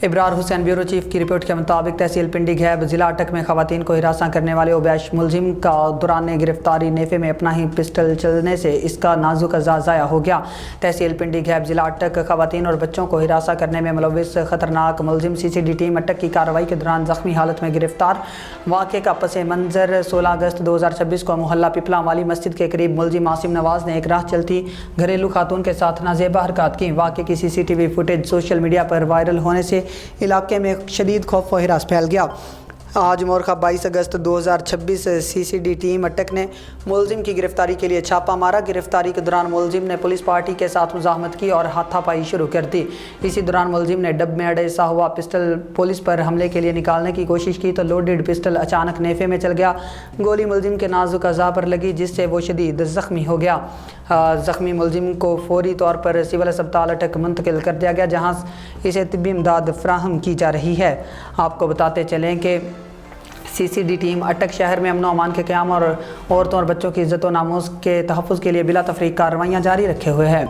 Ibrar Hussain bureau chief की report के मुताबिक तहसील पिंडी घैब जिला अटक में खवातीन को हिरासत करने वाले उबैश मुलजिम का दौरान गिरफ्तारी नेफे में अपना ही पिस्टल चलने से इसका नाजुक अज़ा ज़ाया हो गया। तहसील पिंडी घैब जिला अटक खवातीन और बच्चों को हिरासत करने में मुलविस खतरनाक मुलजिम CCD टीम अटक की कार्रवाई के दौरान जख्मी हालत में गिरफ्तार। वाक़े का पस मंज़र 16 अगस्त 2026 को मोहल्ला पिपला वाली मस्जिद के करीब मुलजिम आसिम नवाज ने एक राह चलती घरेलू खातून के साथ नाजेबा हरकत की। वाक़े की CCTV फुटेज सोशल मीडिया पर वायरल होने से इलाके में शदीद खौफ व हिरास फैल गया। आज मोरखा 22 अगस्त 2026 CCD टीम अटक ने मुलजिम की गिरफ्तारी के लिए छापा मारा। गिरफ्तारी के दौरान मुलजिम ने पुलिस पार्टी के साथ मुज़ाहमत की और हाथापाई शुरू कर दी। इसी दौरान मुलजिम ने डब में अड़ेसा हुआ पिस्टल पुलिस पर हमले के लिए निकालने की कोशिश की तो लोडेड पिस्टल अचानक नेफे में चल गया। गोली मुलजिम के नाजुक अज़ा पर लगी जिससे वो शदीद ज़ख्मी हो गया। ज़ख्मी मुलजिम को फौरी तौर पर सिविल अस्पताल अटक मुंतकिल कर दिया गया जहाँ इसे तिब्बी इमदाद फ्राहम की जा रही है। आपको बताते चलें कि CCD टीम अटक शहर में अमन व अमान के क़याम और औरतों और बच्चों की इज़्ज़त व नामूस के तहफ़्फ़ुज़ के लिए बिला तफ़रीक़ कार्रवाइयाँ जारी रखे हुए है।